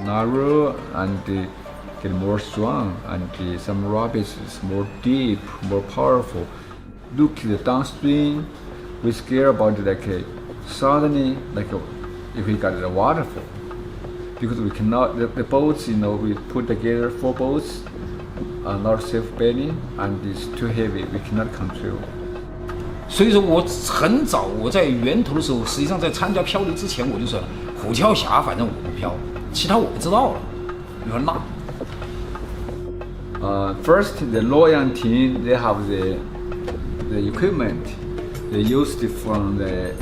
narrow and get more strong, and some rapids is more deep, more powerful. Look at the downstream, we scare about suddenly if we got a waterfall, because we cannot the boats we put together 4 boats are not safe bailing and it's too heavy, we cannot control. 所以说我很早我在源头的时候，实际上在参加漂流之前我就说了，虎跳峡反正我不漂，其他我不知道了。你说那？First, the Loyang team, they have the equipment they used from the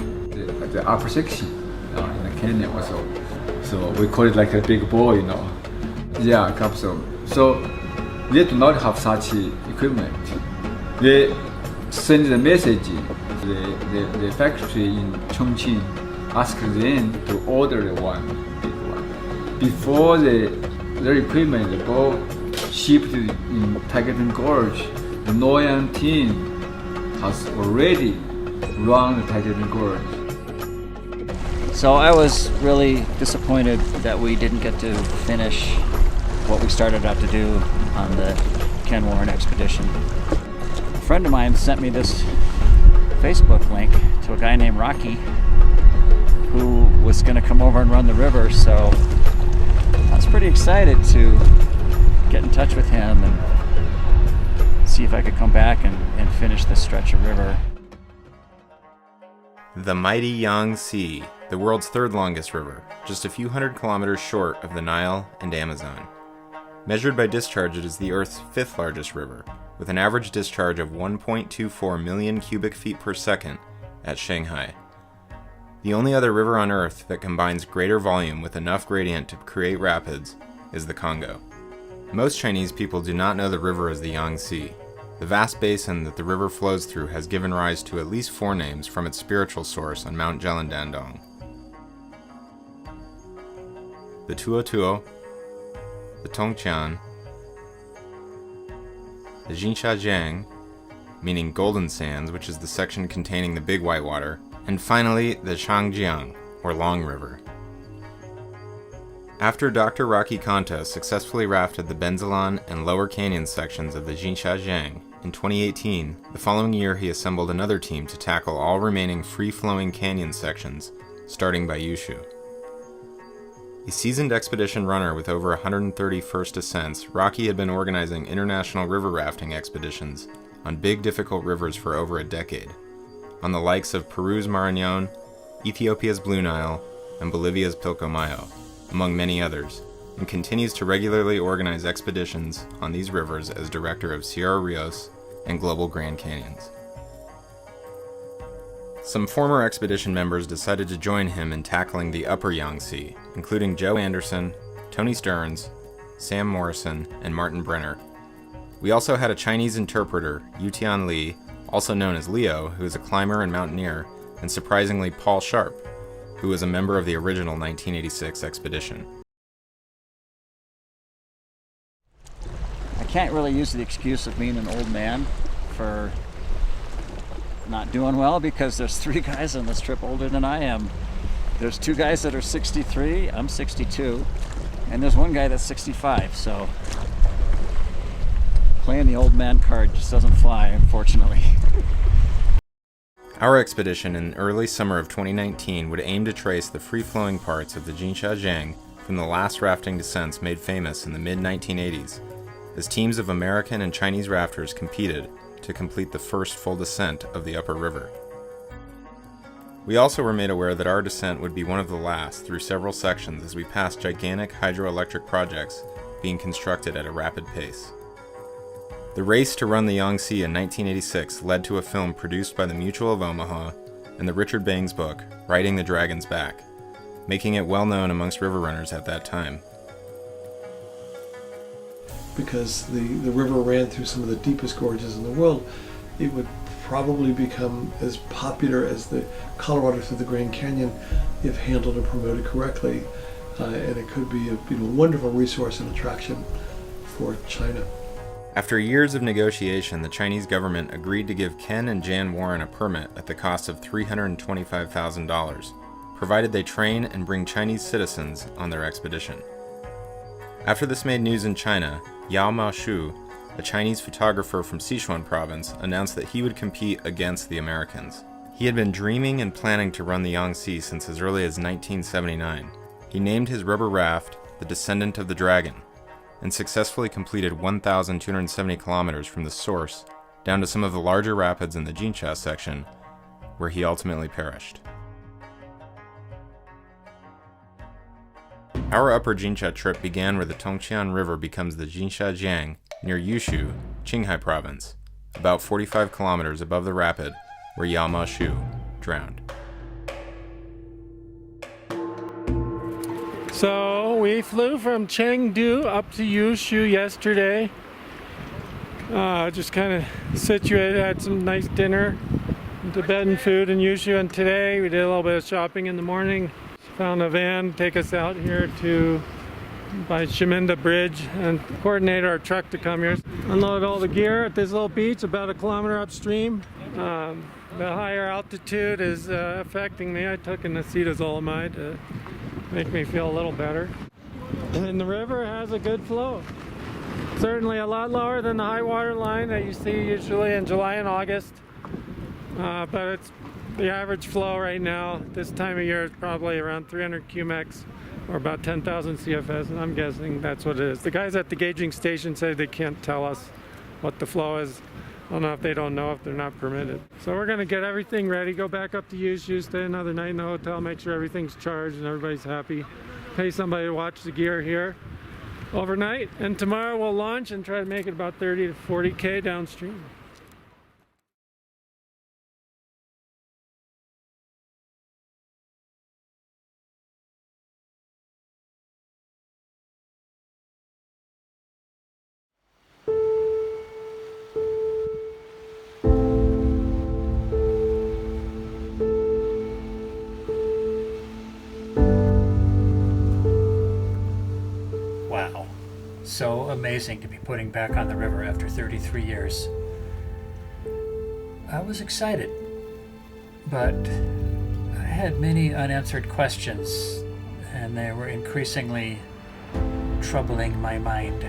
upper section in the canyon also. So we call it like a big ball, Yeah, capsule. So they do not have such equipment. They send the message, the factory in Chongqing asked them to order the one, big one. Before their equipment, the ball shipped in Tigerton Gorge, the Loyang team has already run the Tigerton Gorge. So I was really disappointed that we didn't get to finish what we started out to do on the Ken Warren expedition. A friend of mine sent me this Facebook link to a guy named Rocky who was going to come over and run the river, so I was pretty excited to get in touch with him and see if I could come back and finish this stretch of river. The mighty Yangtze, the world's third longest river, just a few hundred kilometers short of the Nile and Amazon. Measured by discharge, it is the Earth's fifth largest river, with an average discharge of 1.24 million cubic feet per second at Shanghai. The only other river on Earth that combines greater volume with enough gradient to create rapids is the Congo. Most Chinese people do not know the river as the Yangtze. The vast basin that the river flows through has given rise to at least 4 names from its spiritual source on Mount Jelandandong. The Tuotuo, the Tongqian, the Jinshajiang, meaning golden sands, which is the section containing the big whitewater, and finally the Changjiang, or Long River. After Dr. Rocky Kanta successfully rafted the Benzalan and Lower Canyon sections of the Jinshajiang in 2018, the following year he assembled another team to tackle all remaining free-flowing canyon sections, starting by Yushu. A seasoned expedition runner with over 130 first ascents, Rocky had been organizing international river rafting expeditions on big difficult rivers for over a decade, on the likes of Peru's Marañón, Ethiopia's Blue Nile, and Bolivia's Pilcomayo, among many others, and continues to regularly organize expeditions on these rivers as director of Sierra Rios and Global Grand Canyons. Some former expedition members decided to join him in tackling the upper Yangtze, including Joe Anderson, Tony Stearns, Sam Morrison, and Martin Brenner. We also had a Chinese interpreter, Yutian Li, also known as Leo, who is a climber and mountaineer, and surprisingly Paul Sharp, who was a member of the original 1986 expedition. I can't really use the excuse of being an old man for not doing well, because there's 3 guys on this trip older than I am. There's 2 guys that are 63, I'm 62, and there's 1 guy that's 65, so playing the old man card just doesn't fly, unfortunately. Our expedition in early summer of 2019 would aim to trace the free-flowing parts of the Jinshajiang from the last rafting descents made famous in the mid-1980s, as teams of American and Chinese rafters competed to complete the first full descent of the upper river. We also were made aware that our descent would be one of the last through several sections as we passed gigantic hydroelectric projects being constructed at a rapid pace. The race to run the Yangtze in 1986 led to a film produced by the Mutual of Omaha and the Richard Bangs book, Riding the Dragon's Back, making it well known amongst river runners at that time. Because the river ran through some of the deepest gorges in the world, it would probably become as popular as the Colorado through the Grand Canyon if handled and promoted correctly, and it could be a wonderful resource and attraction for China. After years of negotiation, the Chinese government agreed to give Ken and Jan Warren a permit at the cost of $325,000, provided they train and bring Chinese citizens on their expedition. After this made news in China, Yao Maoshu, a Chinese photographer from Sichuan province, announced that he would compete against the Americans. He had been dreaming and planning to run the Yangtze since as early as 1979. He named his rubber raft the Descendant of the Dragon, and successfully completed 1,270 kilometers from the source down to some of the larger rapids in the Jinsha section, where he ultimately perished. Our upper Jinsha trip began where the Tongqian River becomes the Jinsha Jiang near Yushu, Qinghai province, about 45 kilometers above the rapid where Yao Maoshu drowned. So we flew from Chengdu up to Yushu yesterday. Just kind of situated, had some nice dinner, went to bed and food in Yushu, and today we did a little bit of shopping in the morning. Found a van to take us out here to by Shiminda Bridge and coordinate our truck to come here. Unload all the gear at this little beach about a kilometer upstream. The higher altitude is affecting me. I took an acetazolamide to make me feel a little better. And the river has a good flow. Certainly a lot lower than the high water line that you see usually in July and August. But it's the average flow right now, this time of year, is probably around 300 cumex or about 10,000 CFS, and I'm guessing that's what it is. The guys at the gauging station say they can't tell us what the flow is. I don't know if they don't know if they're not permitted. So we're gonna get everything ready, go back up to Yushu, stay another night in the hotel, make sure everything's charged and everybody's happy. Pay somebody to watch the gear here overnight, and tomorrow we'll launch and try to make it about 30 to 40K downstream. Wow. So amazing to be putting back on the river after 33 years. I was excited, but I had many unanswered questions, and they were increasingly troubling my mind.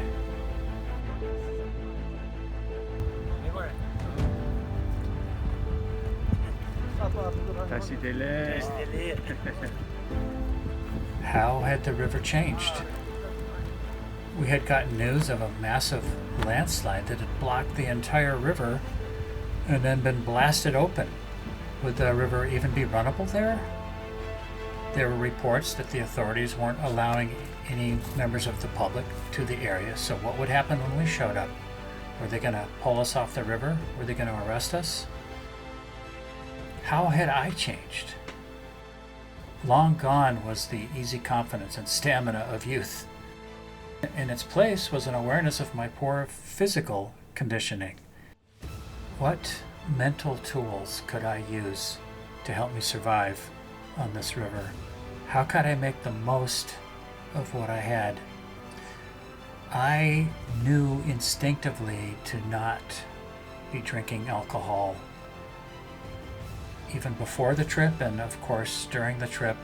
How had the river changed? We had gotten news of a massive landslide that had blocked the entire river and then been blasted open. Would the river even be runnable there? There were reports that the authorities weren't allowing any members of the public to the area, so what would happen when we showed up? Were they going to pull us off the river? Were they going to arrest us? How had I changed? Long gone was the easy confidence and stamina of youth. In its place was an awareness of my poor physical conditioning. What mental tools could I use to help me survive on this river? How could I make the most of what I had? I knew instinctively to not be drinking alcohol. Even before the trip, and of course during the trip,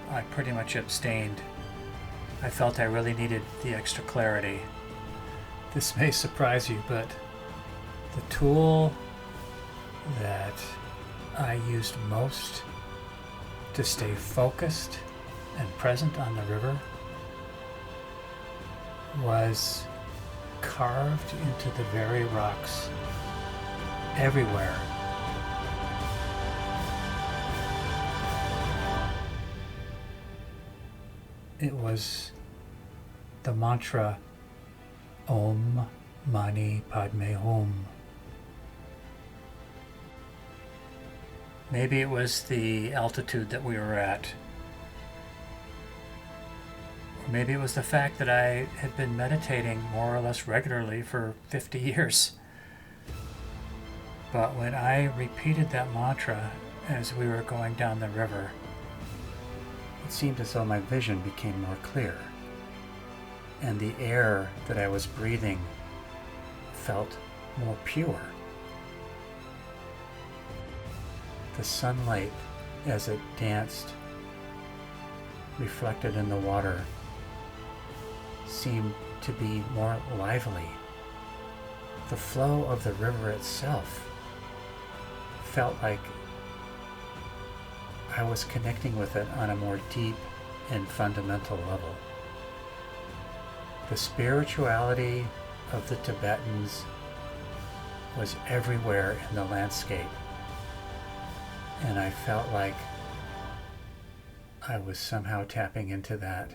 I pretty much abstained. I felt I really needed the extra clarity. This may surprise you, but the tool that I used most to stay focused and present on the river was carved into the very rocks everywhere. It was the mantra Om Mani Padme Hum. Maybe it was the altitude that we were at. Or maybe it was the fact that I had been meditating more or less regularly for 50 years. But when I repeated that mantra as we were going down the river, it seemed as though my vision became more clear, and the air that I was breathing felt more pure. The sunlight, as it danced, reflected in the water, seemed to be more lively. The flow of the river itself felt like I was connecting with it on a more deep and fundamental level. The spirituality of the Tibetans was everywhere in the landscape, and I felt like I was somehow tapping into that.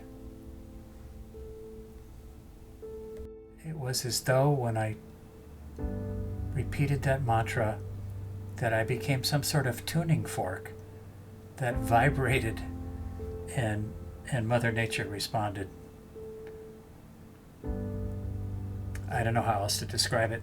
It was as though when I repeated that mantra that I became some sort of tuning fork that vibrated, and Mother Nature responded. I don't know how else to describe it.